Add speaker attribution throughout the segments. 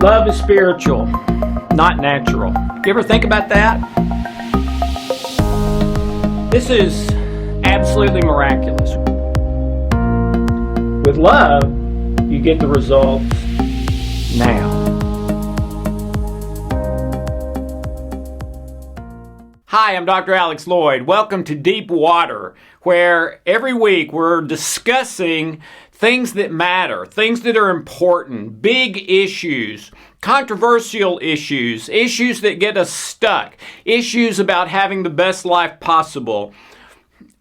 Speaker 1: Love is spiritual, not natural. You ever think about that? This is absolutely miraculous. With love, you get the results now. Hi, I'm Dr. Alex Loyd. Welcome to Deep Water, where every week we're discussing things that matter, things that are important, big issues, controversial issues, issues that get us stuck, issues about having the best life possible,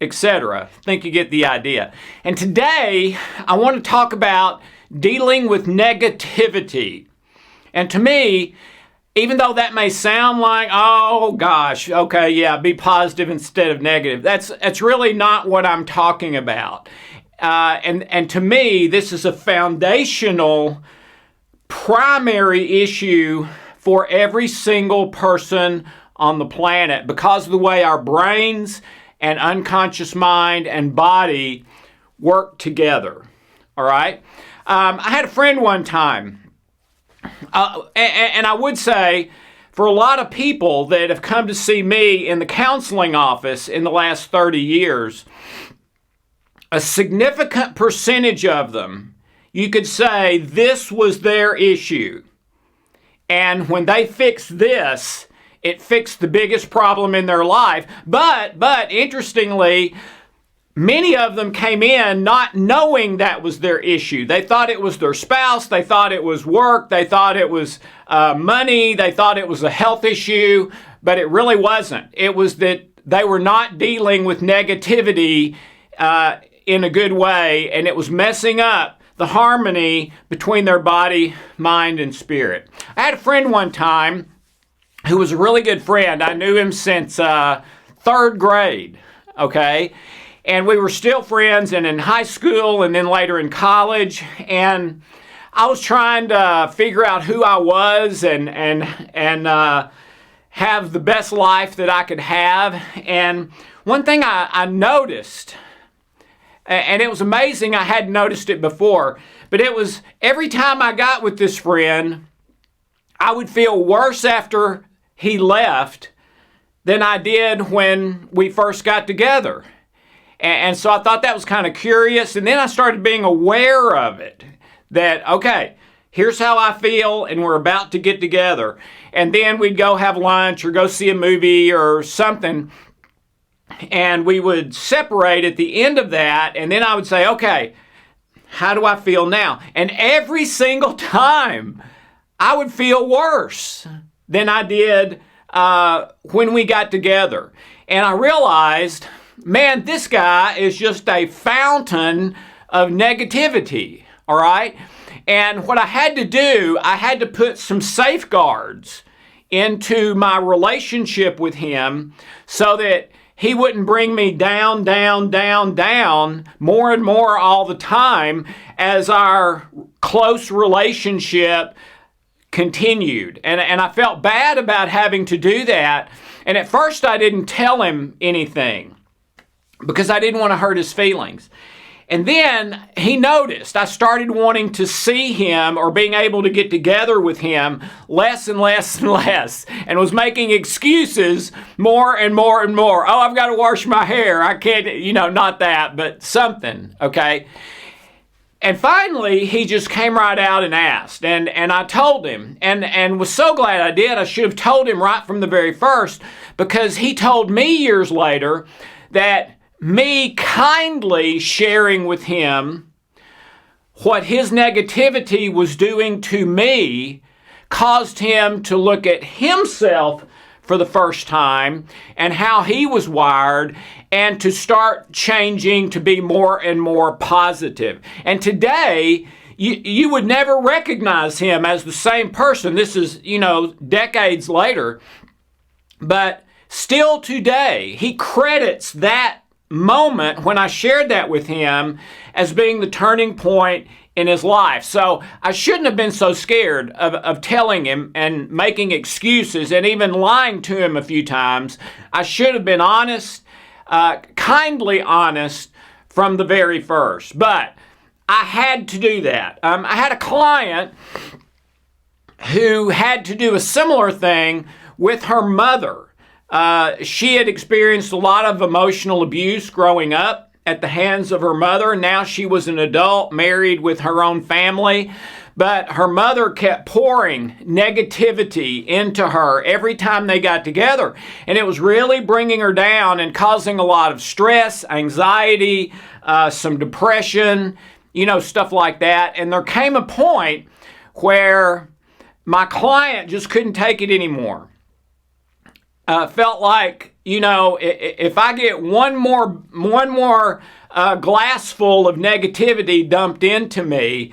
Speaker 1: etc. I think you get the idea. And today, I want to talk about dealing with negativity. And to me, even though that may sound like, oh gosh, okay, yeah, be positive instead of negative, that's really not what I'm talking about. And to me, this is a foundational, primary issue for every single person on the planet because of the way our brains and unconscious mind and body work together. All right? I had a friend one time, and I would say for a lot of people that have come to see me in the counseling office in the last 30 years, a significant percentage of them, you could say this was their issue. And when they fixed this, it fixed the biggest problem in their life. But interestingly, many of them came in not knowing that was their issue. They thought it was their spouse. They thought it was work. They thought it was money. They thought it was a health issue. But it really wasn't. It was that they were not dealing with negativity in a good way, and it was messing up the harmony between their body, mind, and spirit. I had a friend one time who was a really good friend. I knew him since third grade, okay? And we were still friends, and in high school and then later in college, and I was trying to figure out who I was and have the best life that I could have. And one thing I noticed, and it was amazing, I hadn't noticed it before, but it was every time I got with this friend, I would feel worse after he left than I did when we first got together. And so I thought that was kind of curious, and then I started being aware of it, that, okay, here's how I feel, and we're about to get together. And then we'd go have lunch or go see a movie or something, and we would separate at the end of that, and then I would say, okay, how do I feel now? And every single time, I would feel worse than I did when we got together. And I realized, man, this guy is just a fountain of negativity, all right? And what I had to do, I had to put some safeguards into my relationship with him so that he wouldn't bring me down, more and more all the time as our close relationship continued. And I felt bad about having to do that. And at first I didn't tell him anything because I didn't want to hurt his feelings. And then he noticed I started wanting to see him or being able to get together with him less and less and less, and was making excuses more and more and more. Oh, I've got to wash my hair. I can't, not that, but something, okay? And finally, he just came right out and asked, and I told him, and was so glad I did. I should have told him right from the very first, because he told me years later that me kindly sharing with him what his negativity was doing to me caused him to look at himself for the first time and how he was wired, and to start changing to be more and more positive. And today, you would never recognize him as the same person. This is, decades later. But still today, he credits that moment when I shared that with him as being the turning point in his life. So I shouldn't have been so scared of telling him and making excuses and even lying to him a few times. I should have been honest, kindly honest from the very first. But I had to do that. I had a client who had to do a similar thing with her mother. She had experienced a lot of emotional abuse growing up at the hands of her mother. Now she was an adult, married with her own family, but her mother kept pouring negativity into her every time they got together. And it was really bringing her down and causing a lot of stress, anxiety, some depression, stuff like that. And there came a point where my client just couldn't take it anymore. Felt like, if I get one more glass full of negativity dumped into me,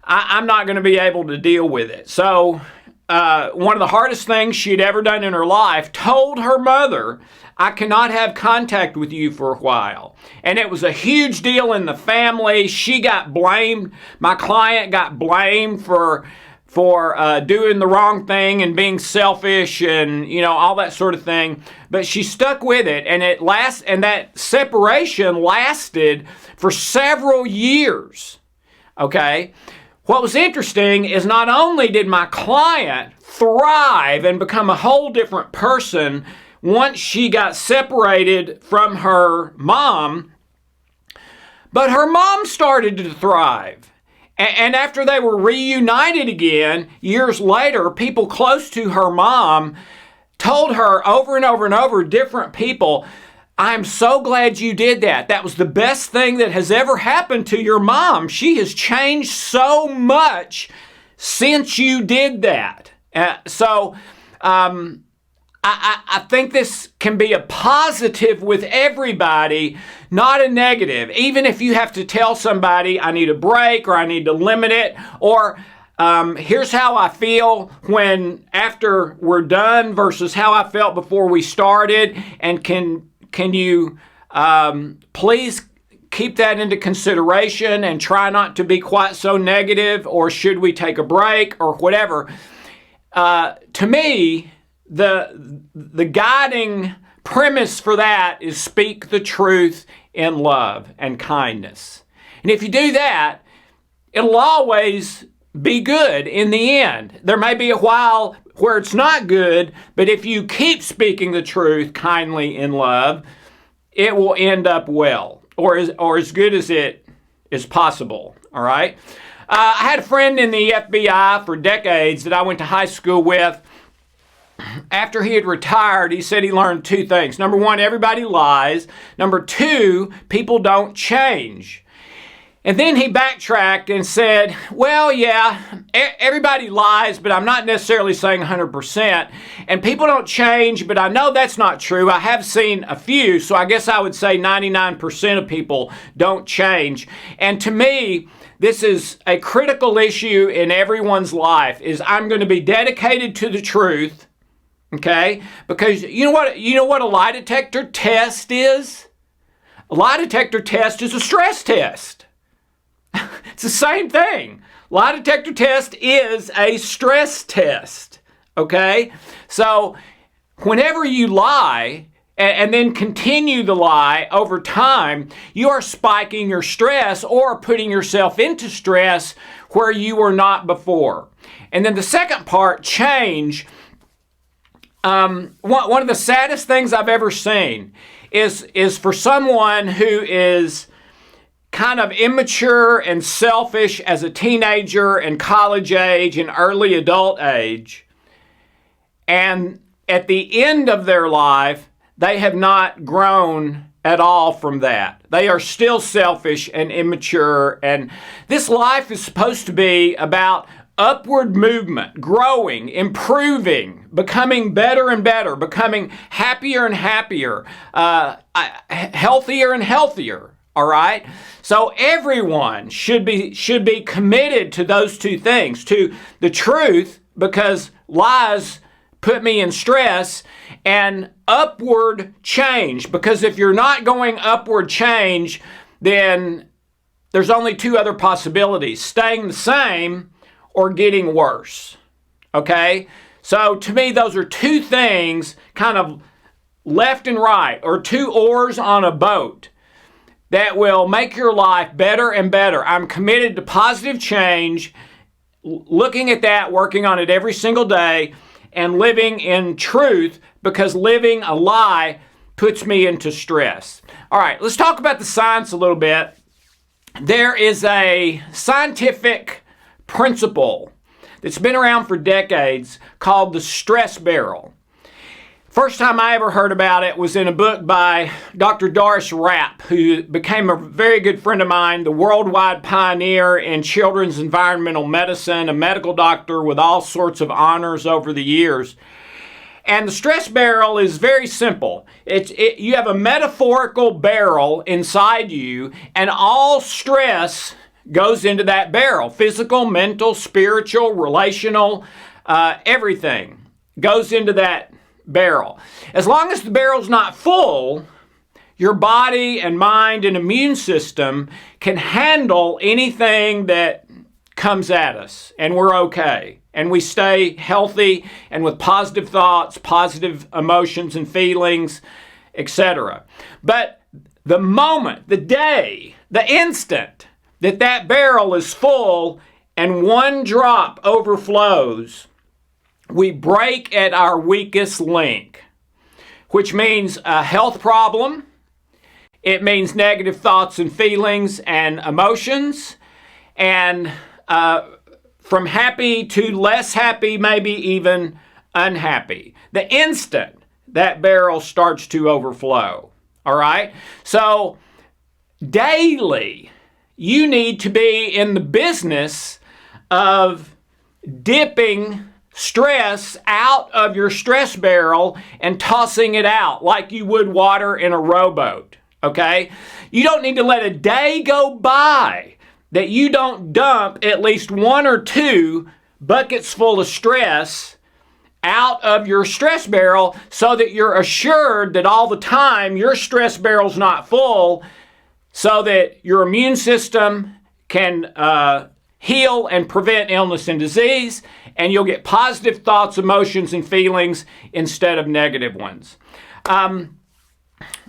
Speaker 1: I'm not going to be able to deal with it. So one of the hardest things she'd ever done in her life, told her mother, I cannot have contact with you for a while. And it was a huge deal in the family. She got blamed. My client got blamed for doing the wrong thing and being selfish and, all that sort of thing. But she stuck with it, and that separation lasted for several years. Okay? What was interesting is not only did my client thrive and become a whole different person once she got separated from her mom, but her mom started to thrive. And after they were reunited again, years later, people close to her mom told her over and over and over, different people, I'm so glad you did that. That was the best thing that has ever happened to your mom. She has changed so much since you did that. I think this can be a positive with everybody, not a negative. Even if you have to tell somebody, I need a break or I need to limit it, or here's how I feel after we're done versus how I felt before we started, and can you please keep that into consideration and try not to be quite so negative, or should we take a break or whatever. To me, the guiding premise for that is speak the truth in love and kindness. And if you do that, it'll always be good in the end. There may be a while where it's not good, but if you keep speaking the truth kindly in love, it will end up well, or as good as it is possible. All right? I had a friend in the FBI for decades that I went to high school with. After he had retired, he said he learned two things. Number one, everybody lies. Number two, people don't change. And then he backtracked and said, well, yeah, everybody lies, but I'm not necessarily saying 100%. And people don't change, but I know that's not true. I have seen a few, so I guess I would say 99% of people don't change. And to me, this is a critical issue in everyone's life, is I'm going to be dedicated to the truth, okay? Because you know what a lie detector test is? A lie detector test is a stress test. It's the same thing. Lie detector test is a stress test, okay? So whenever you lie and then continue the lie over time, you are spiking your stress or putting yourself into stress where you were not before. And then the second part, change. One of the saddest things I've ever seen is for someone who is kind of immature and selfish as a teenager and college age and early adult age, and at the end of their life, they have not grown at all from that. They are still selfish and immature, and this life is supposed to be about upward movement, growing, improving, becoming better and better, becoming happier and happier, healthier and healthier. All right? So everyone should be committed to those two things, to the truth, because lies put me in stress, and upward change, because if you're not going upward change, then there's only two other possibilities: staying the same or getting worse. Okay? So to me, those are two things, kind of left and right, or two oars on a boat, that will make your life better and better. I'm committed to positive change looking at that, working on it every single day, and living in truth, because living a lie puts me into stress. All right, let's talk about the science a little bit. There is a scientific principle that's been around for decades called the stress barrel. First time I ever heard about it was in a book by Dr. Doris Rapp, who became a very good friend of mine, the worldwide pioneer in children's environmental medicine, a medical doctor with all sorts of honors over the years. And the stress barrel is very simple. You have a metaphorical barrel inside you, and all stress goes into that barrel. Physical, mental, spiritual, relational, everything goes into that barrel. As long as the barrel's not full, your body and mind and immune system can handle anything that comes at us, and we're okay. And we stay healthy and with positive thoughts, positive emotions and feelings, etc. But the moment, the day, the instant that that barrel is full and one drop overflows, we break at our weakest link, which means a health problem. It means negative thoughts and feelings and emotions, and from happy to less happy, maybe even unhappy. The instant that barrel starts to overflow. All right? So daily, you need to be in the business of dipping stress out of your stress barrel and tossing it out like you would water in a rowboat, okay? You don't need to let a day go by that you don't dump at least 1 or 2 buckets full of stress out of your stress barrel, so that you're assured that all the time your stress barrel's not full, so that your immune system can heal and prevent illness and disease, and you'll get positive thoughts, emotions, and feelings instead of negative ones.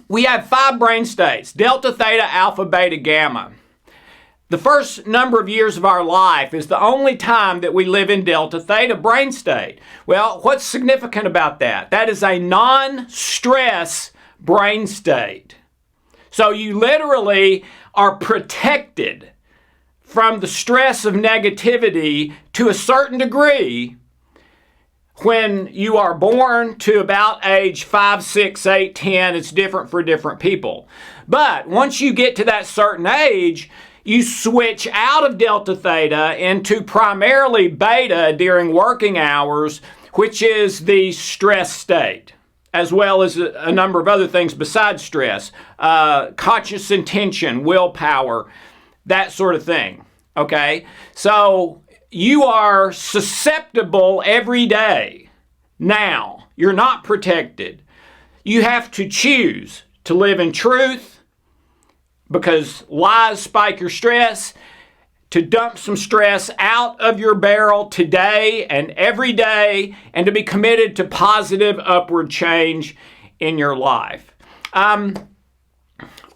Speaker 1: We have 5 brain states: delta, theta, alpha, beta, gamma. The first number of years of our life is the only time that we live in delta theta brain state. Well, what's significant about that? That is a non-stress brain state. So you literally are protected from the stress of negativity to a certain degree when you are born to about age 5, 6, 8, 10. It's different for different people. But once you get to that certain age, you switch out of delta theta into primarily beta during working hours, which is the stress state, as well as a number of other things besides stress, conscious intention, willpower, that sort of thing, okay? So you are susceptible every day. Now, you're not protected. You have to choose to live in truth, because lies spike your stress, to dump some stress out of your barrel today and every day, and to be committed to positive upward change in your life.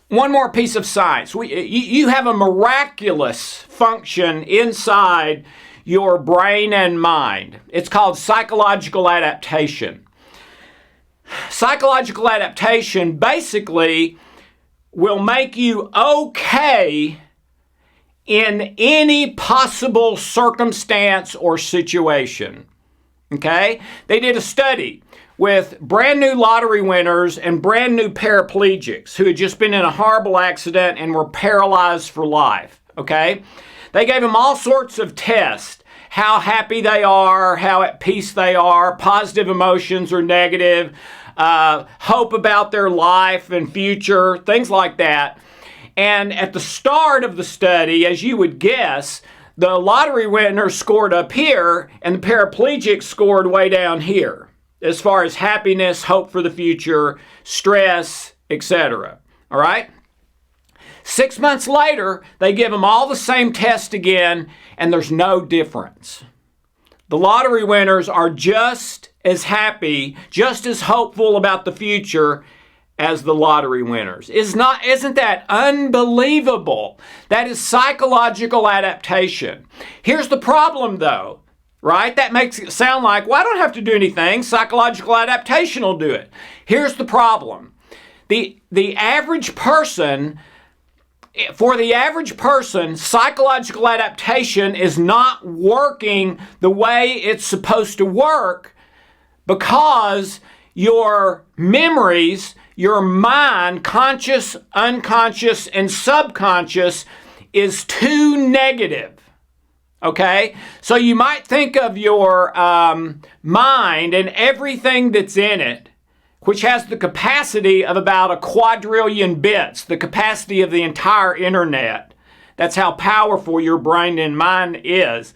Speaker 1: One more piece of science. You have a miraculous function inside your brain and mind. It's called psychological adaptation. Psychological adaptation basically will make you okay in any possible circumstance or situation, okay? They did a study with brand new lottery winners and brand new paraplegics who had just been in a horrible accident and were paralyzed for life, okay? They gave them all sorts of tests: how happy they are, how at peace they are, positive emotions or negative, hope about their life and future, things like that. And at the start of the study, as you would guess, the lottery winner scored up here and the paraplegic scored way down here, as far as happiness, hope for the future, stress, etc. All right? 6 months later, they give them all the same test again, and there's no difference. The lottery winners are just as happy, just as hopeful about the future as the lottery winners. Isn't that unbelievable? That is psychological adaptation. Here's the problem though, right? That makes it sound like, well, I don't have to do anything. Psychological adaptation will do it. Here's the problem. The average person, for the average person, psychological adaptation is not working the way it's supposed to work because your memories, your mind, conscious, unconscious, and subconscious, is too negative. Okay? So you might think of your mind and everything that's in it, which has the capacity of about a quadrillion bits, the capacity of the entire internet. That's how powerful your brain and mind is.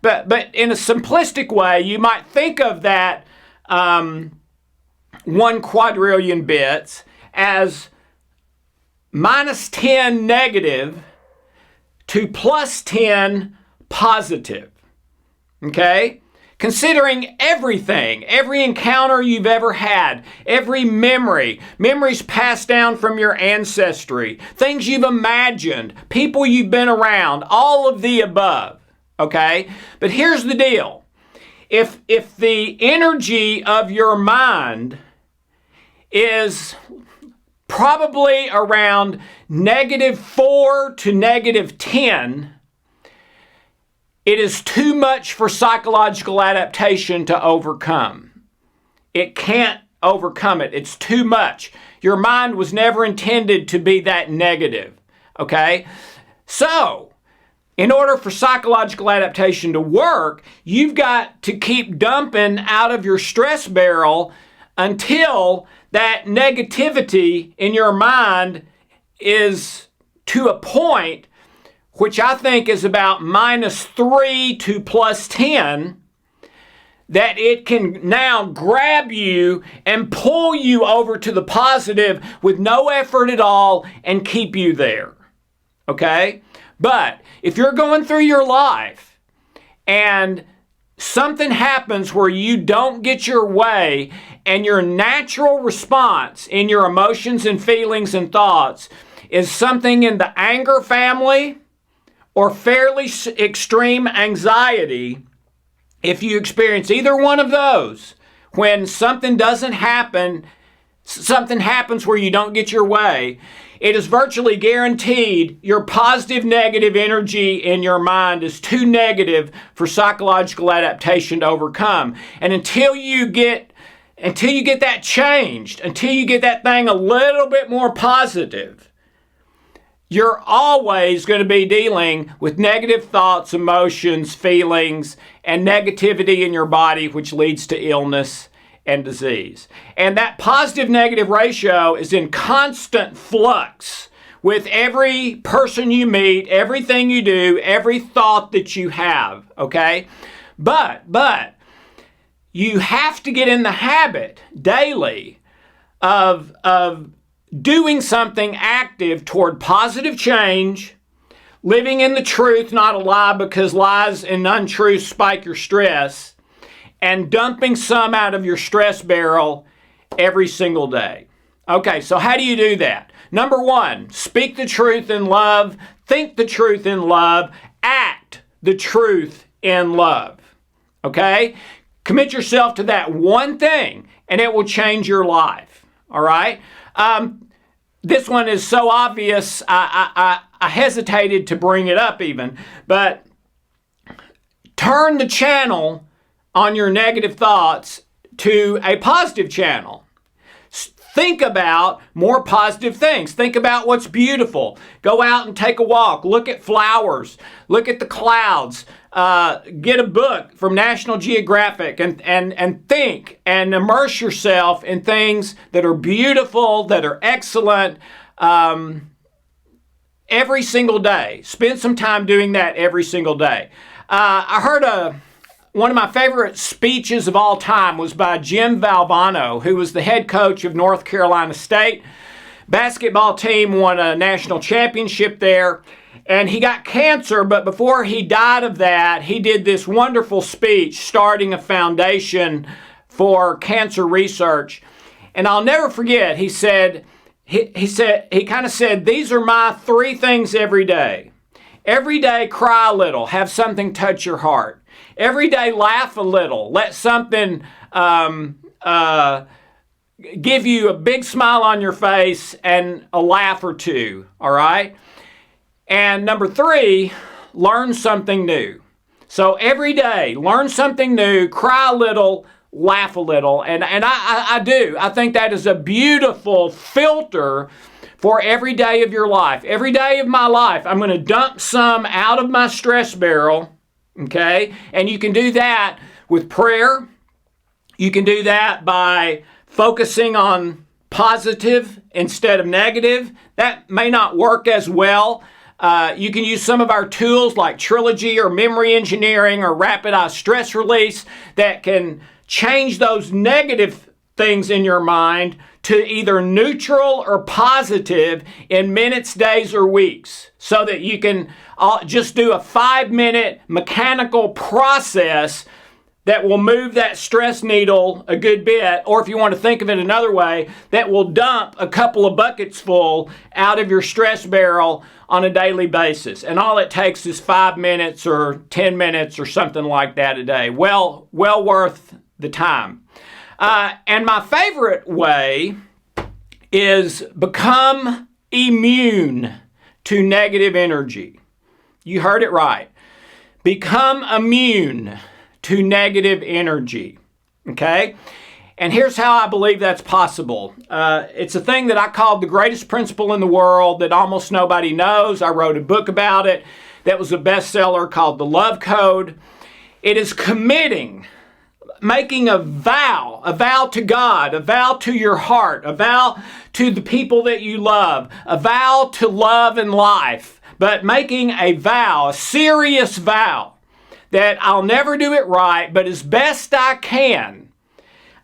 Speaker 1: But in a simplistic way, you might think of that 1 quadrillion bits as minus 10 negative to plus 10 positive. Okay? Considering everything, every encounter you've ever had, every memories passed down from your ancestry, things you've imagined, people you've been around, all of the above, okay? But here's the deal. If the energy of your mind is probably around -4 to -10, it is too much for psychological adaptation to overcome. It can't overcome it. It's too much. Your mind was never intended to be that negative. Okay? So, in order for psychological adaptation to work, you've got to keep dumping out of your stress barrel until that negativity in your mind is to a point which I think is about -3 to +10, that it can now grab you and pull you over to the positive with no effort at all and keep you there. Okay? But if you're going through your life and something happens where you don't get your way and your natural response in your emotions and feelings and thoughts is something in the anger family or fairly extreme anxiety, if you experience either one of those, when something doesn't happen, something happens where you don't get your way, it is virtually guaranteed your positive negative energy in your mind is too negative for psychological adaptation to overcome. And until you get that changed, until you get that thing a little bit more positive, you're always going to be dealing with negative thoughts, emotions, feelings, and negativity in your body, which leads to illness and disease. And that positive-negative ratio is in constant flux with every person you meet, everything you do, every thought that you have, okay? But you have to get in the habit daily of doing something active toward positive change, living in the truth, not a lie, because lies and untruths spike your stress, and dumping some out of your stress barrel every single day. Okay, so how do you do that? Number one, speak the truth in love, think the truth in love, act the truth in love. Okay? Commit yourself to that one thing, and it will change your life. All right? This one is so obvious, I hesitated to bring it up even, but turn the channel on your negative thoughts to a positive channel. Think about more positive things. Think about what's beautiful. Go out and take a walk. Look at flowers. Look at the clouds. Get a book from National Geographic and think and immerse yourself in things that are beautiful, that are excellent, every single day. Spend some time doing that every single day. I heard one of my favorite speeches of all time was by Jim Valvano, who was the head coach of North Carolina State. Basketball team won a national championship there, and he got cancer, but before he died of that, he did this wonderful speech starting a foundation for cancer research. And I'll never forget, he kind of said, these are my 3 things every day. Every day, cry a little, have something touch your heart. Every day, laugh a little, let something give you a big smile on your face and a laugh or two, all right? And number 3, learn something new. So every day, learn something new, cry a little, laugh a little. And I do. I think that is a beautiful filter for every day of your life. Every day of my life, I'm going to dump some out of my stress barrel, okay? And you can do that with prayer. You can do that by focusing on positive instead of negative. That may not work as well. You can use some of our tools like Trilogy or memory engineering or rapid eye stress release that can change those negative things in your mind to either neutral or positive in minutes, days, or weeks, so that you can just do a 5-minute mechanical process that will move that stress needle a good bit, or if you want to think of it another way, that will dump a couple of buckets full out of your stress barrel on a daily basis. And all it takes is 5 minutes or 10 minutes or something like that a day. Well worth the time. And my favorite way is become immune to negative energy. You heard it right. Become immune to negative energy. Okay? And here's how I believe that's possible. It's a thing that I called the greatest principle in the world that almost nobody knows. I wrote a book about it that was a bestseller called The Love Code. It is committing, making a vow to God, a vow to your heart, a vow to the people that you love, a vow to love and life, but making a vow, a serious vow, that I'll never do it right, but as best I can,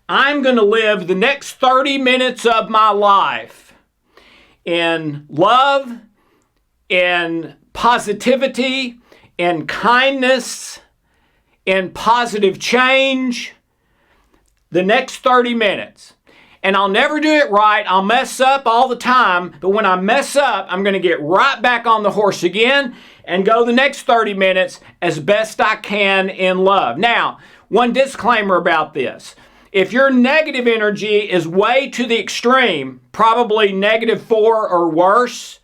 Speaker 1: I'm going to live the next 30 minutes of my life in love, in positivity, in kindness, in positive change, the next 30 minutes. And I'll never do it right. I'll mess up all the time. But when I mess up, I'm going to get right back on the horse again and go the next 30 minutes as best I can in love. Now, one disclaimer about this. If your negative energy is way to the extreme, probably -4 or worse,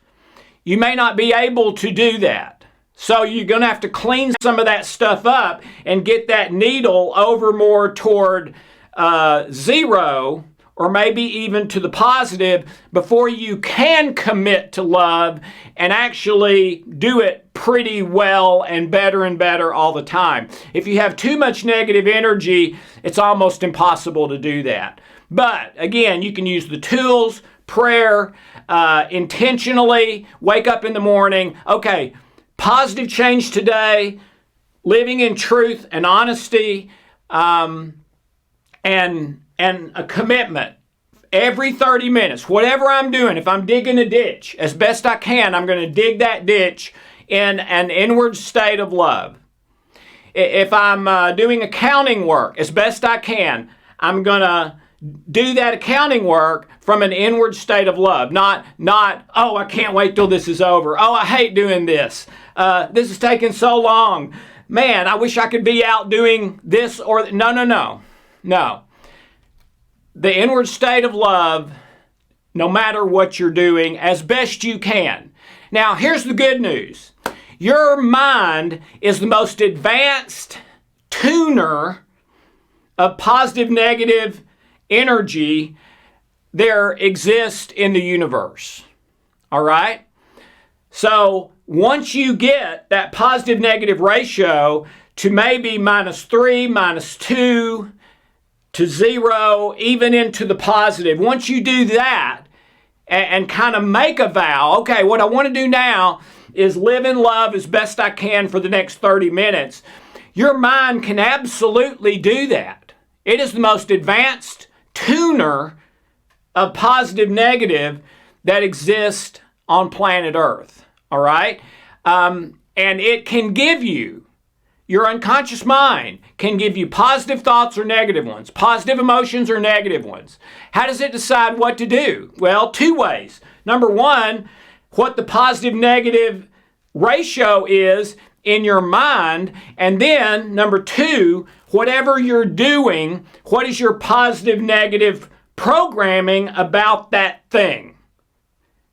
Speaker 1: you may not be able to do that. So you're going to have to clean some of that stuff up and get that needle over more toward 0, or maybe even to the positive, before you can commit to love and actually do it pretty well and better all the time. If you have too much negative energy, it's almost impossible to do that. But again, you can use the tools, prayer, intentionally wake up in the morning. Okay, positive change today, living in truth and honesty, and a commitment. Every 30 minutes, whatever I'm doing, if I'm digging a ditch, as best I can, I'm going to dig that ditch in an inward state of love. If I'm doing accounting work, as best I can, I'm going to do that accounting work from an inward state of love. Not, oh, I can't wait till this is over. Oh, I hate doing this. This is taking so long. Man, I wish I could be out doing this or... No. The inward state of love, no matter what you're doing, as best you can. Now, here's the good news. Your mind is the most advanced tuner of positive, negative energy there exists in the universe. All right? So, once you get that positive, negative ratio to maybe -3, -2, to 0, even into the positive. Once you do that and kind of make a vow, okay, what I want to do now is live in love as best I can for the next 30 minutes, your mind can absolutely do that. It is the most advanced tuner of positive, negative that exists on planet Earth, all right? And it can give you Your unconscious mind can give you positive thoughts or negative ones, positive emotions or negative ones. How does it decide what to do? Well, two ways. Number one, what the positive negative ratio is in your mind. And then number two, whatever you're doing, what is your positive negative programming about that thing?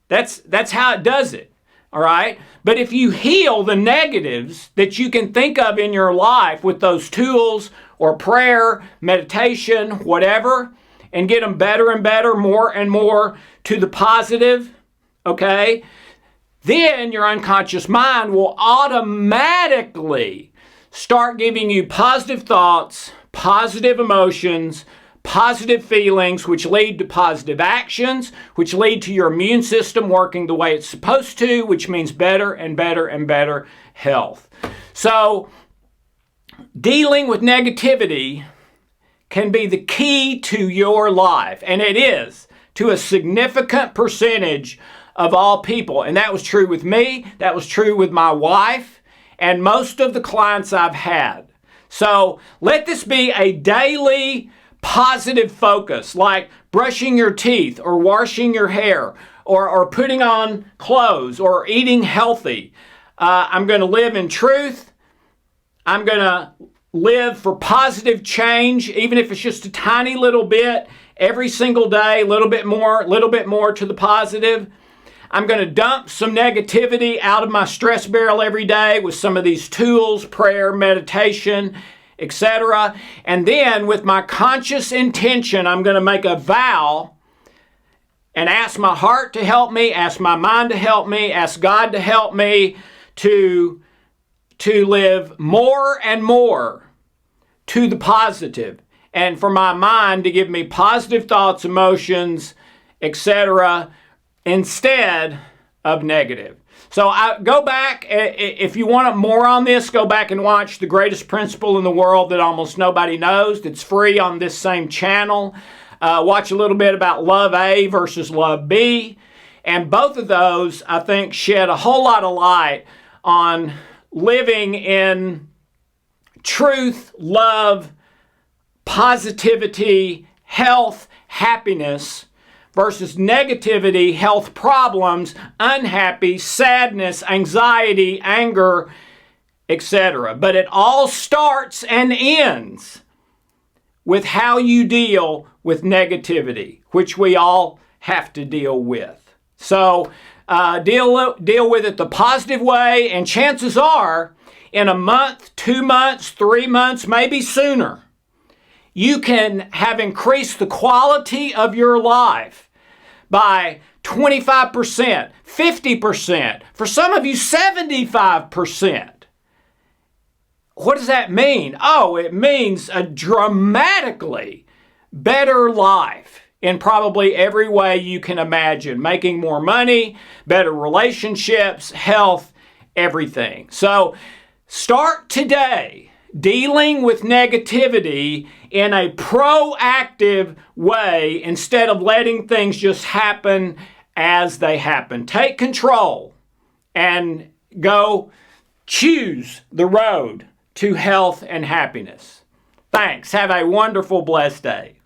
Speaker 1: That's how it does it. All right? But if you heal the negatives that you can think of in your life with those tools or prayer, meditation, whatever, and get them better and better, more and more to the positive, okay, then your unconscious mind will automatically start giving you positive thoughts, positive emotions, positive feelings, which lead to positive actions, which lead to your immune system working the way it's supposed to, which means better and better and better health. So, dealing with negativity can be the key to your life, and it is to a significant percentage of all people. And that was true with me, that was true with my wife, and most of the clients I've had. So, let this be a daily positive focus, like brushing your teeth or washing your hair or putting on clothes or eating healthy. I'm going to live in truth. I'm going to live for positive change, even if it's just a tiny little bit every single day, a little bit more to the positive. I'm going to dump some negativity out of my stress barrel every day with some of these tools, prayer, meditation, etc. And then with my conscious intention, I'm going to make a vow and ask my heart to help me, ask my mind to help me, ask God to help me to live more and more to the positive, and for my mind to give me positive thoughts, emotions, etc. instead of negative. So I go back, if you want more on this, go back and watch The Greatest Principle in the World That Almost Nobody Knows. It's free on this same channel. Watch a little bit about Love A versus Love B. And both of those, I think, shed a whole lot of light on living in truth, love, positivity, health, happiness, versus negativity, health problems, unhappy, sadness, anxiety, anger, etc. But it all starts and ends with how you deal with negativity, which we all have to deal with. So deal with it the positive way, and chances are in a month, 2 months, 3 months, maybe sooner, you can have increased the quality of your life by 25%, 50%, for some of you 75%. What does that mean? Oh, it means a dramatically better life in probably every way you can imagine. Making more money, better relationships, health, everything. So start today dealing with negativity in a proactive way instead of letting things just happen as they happen. Take control and go choose the road to health and happiness. Thanks. Have a wonderful, blessed day.